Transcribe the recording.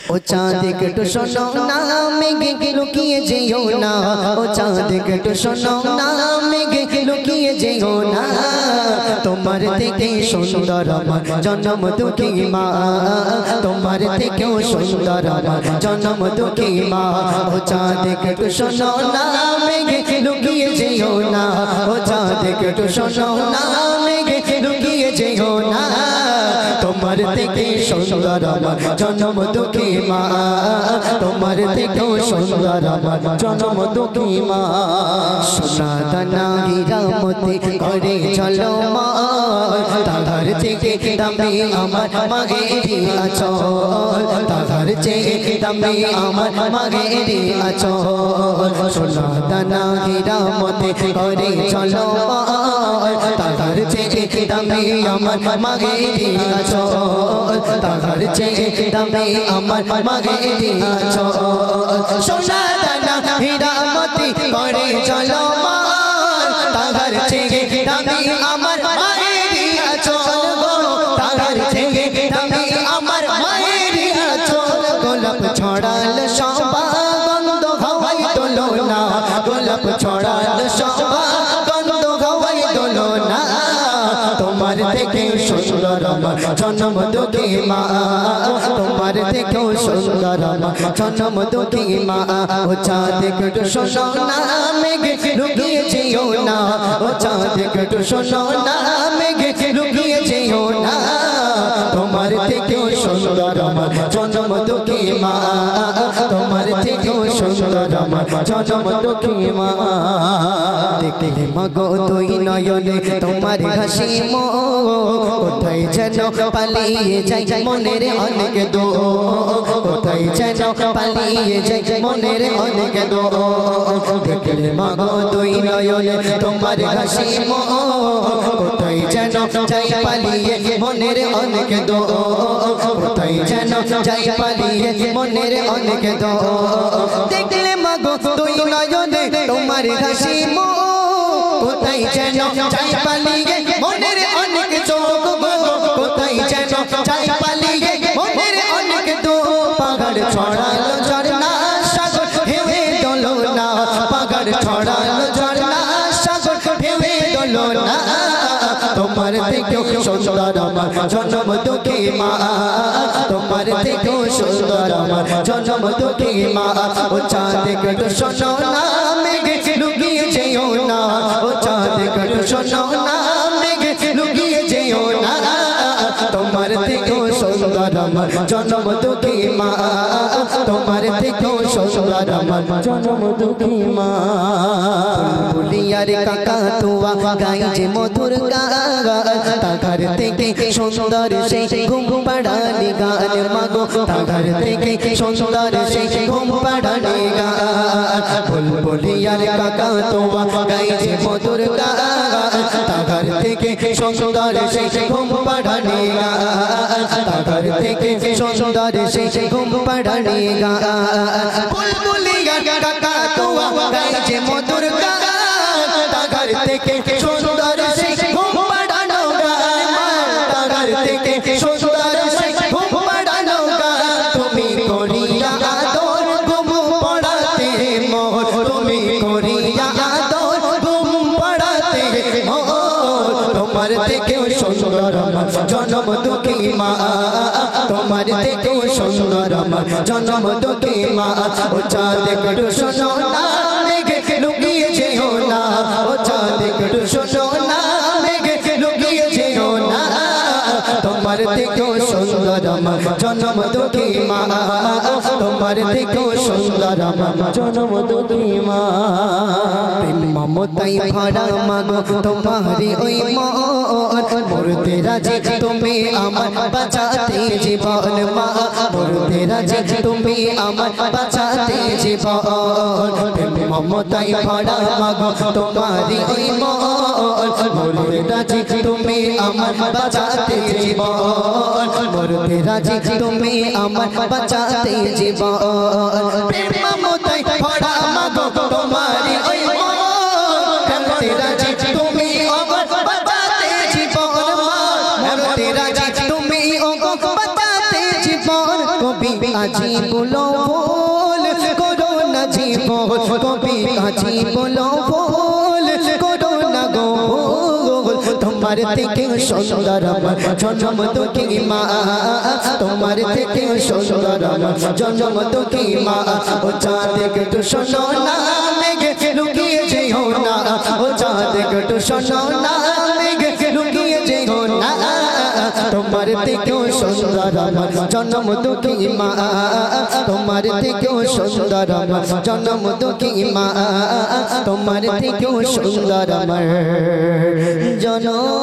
ও চাঁদ একটু শোনো না মেঘে লুকিয়ে যেও না ও চাঁদ একটু শোনো না মেঘে লুকিয়ে যেও না তোমার থেকে সুন্দর আমার জন্ম দুঃখী মা তোমার থেকেও সুন্দর আমার জন্ম দুঃখী মা ও চাঁদ একটু শোনো না মেঘে লুকিয়ে যেও না ও চাঁদ একটু শোনো না মেঘে লুকিয়ে যেও না তোমার থেকে সুন্দর আমার জন্ম দুঃখী মা তোমার থেকেও সুন্দর আমার জন্ম দুঃখী মা সোনা দানা হীরা মতি করে চলো মা তাহার থেকে দামি আমার মাগেরি আছো তাহার থেকে দামি আমার মাগেরি আছো সোনা দানা হীরা মতি করে চলো মা তাহার থেকে দামি আমার মাগেরি আছো তাহার থেকে দামি আমার মাগেরি আছো সোনা দানা হীরা মতি করে চলো মা তাহার থেকে দামি আমার মাগেরি আছো তাহার থেকে দামি আমার মাগেরি আছো গোলাপ ছড়াল শোভা গন্ধ হাওয়ায় তোলো না গোলাপ ছড়াল শোভা গন্ধ হাওয়ায় তোলো না তোমার থেকে সুন্দর আমার জন্ম দুঃখী মা তোমার থেকেও সুন্দর আমার জন্ম দুঃখী মা ও চাঁদ একটু শোনো না মেঘে লুকিয়ে যেও না ও চাঁদ একটু শোনো না মেঘে লুকিয়ে যেও না তোমার থেকেও সুন্দর আমার জন্ম দুঃখী মা তোমার থেকেও সুন্দর আমার জন্ম দুঃখী মা দেখলে মাগো তুই নয়নে তোমার হাসি মো কোথায় যেন পালিয়ে যাই মনের অনেক দো কোথায় যেন পালিয়ে যাই মনের অনেক দো দেখলে মাগো তুই নয়নে তোমার হাসি মো কোথায় যেন যাই পালিয়ে মনের অনেক দো কোথায় যেন যাই পালিয়ে মনের অনেক দো দেখলে মাগো তুই নয়নে তোমার হাসি মো কোথায় যেন যাই পালিয়ে মনের অনেক চোখ কোথায় যেন যাই পালিয়ে মনের অনেক দো পাহাড় ছড়ালো ঝরনা সাগর ঢেউয়ে দোলনা পাহাড় ছড়ালো ঝরনা সাগর ঢেউয়ে দোলনা তোমার থেকেও সুন্দর আমার জন্ম দুঃখী মা তোমার থেকেও সুন্দর আমার জন্ম দুঃখী মা ও চাঁদ একটু শোনো না মেঘে লুকিয়ে যেও না ও চাঁদ একটু শোনো না মেঘে লুকিয়ে যেও না তোমার থেকেও সুন্দর আমার জন্ম দুঃখী মা তোমার থেকেও সুন্দর আমার জন্ম দুঃখী মা বুলিয়ার কাকা তুয়া গাই যে মধুর গান তাহার থেকে সুন্দর সেই ঘুম পাড়ানি গান মাগো তাহার থেকে সুন্দর সেই ঘুম পাড়ানি গান বুলিয়ার কাকা তুয়া গাই যে মধুর গান তাহার থেকে সুন্দর সেই ঘুম পাড়ানি গান তাহার থেকে সুন্দর সেই ঘুম পাড়ানি গান বুলিয়ার কাকা তুয়া গাই যে মধুর গান তাহার থেকে সুন্দর সেই ঘুম পাড়ানো গান তাহার থেকে সুন্দর সেই ঘুম পাড়ানো গান তুমি করিয়া আদর ঘুম পড়াতে মোর তুমি করিয়া আদর ঘুম পড়াতে মোর তোমার থেকেও সুন্দর আমার জন্ম দুঃখী মা তোমার থেকেও সুন্দর আমার জন্ম দুঃখী মা ও চাঁদ একটু শোনো না মেঘে লুকিয়ে যেও না ও চাঁদ একটু শোনো না মেঘে লুকিয়ে যেও না তোমার থেকেও সুন্দর আমার জন্ম দুঃখী মা তোমার থেকেও সুন্দর আমার জন্ম দুঃখী মা মমতাই ভরা মাগো তোমারি ওই মরতে রাজি তুমি আমার বাঁচাতে জীবন মা মরতে রাজি তুমি আমার বাঁচাতে জীবন মমতাই ভরা মাগো তোমারি ওই মরতে রাজি তুমি আমার বাঁচাতে জীবন মরতে রাজি তুমি আমার বাঁচাতে জীবন মমতাই ভরা মাগো তোমারি ওই মরতে রাজি তুমি আমার বাঁচাতে জীবন মরতে রাজি তুমি বাঁচাতে জীবন কবি আজি বলো ভুল করো না জীবন কবি আজি বলো ভুল করো না গো তোমার থেকে সুন্দর আমার জন্ম দুঃখী মা তোমার থেকে সুন্দর আমার জন্ম দুঃখী মা ও চাঁদ একটু শোনো না মেঘে লুকিয়ে যেও না ও চাঁদ একটু শোনো না মেঘে লুকিয়ে যেও না তোমার থেকেও সুন্দর আমার জন্ম দুঃখী মা তোমার থেকেও সুন্দর আমার জন্ম দুঃখী মা তোমার থেকেও সুন্দর আমার জন্ম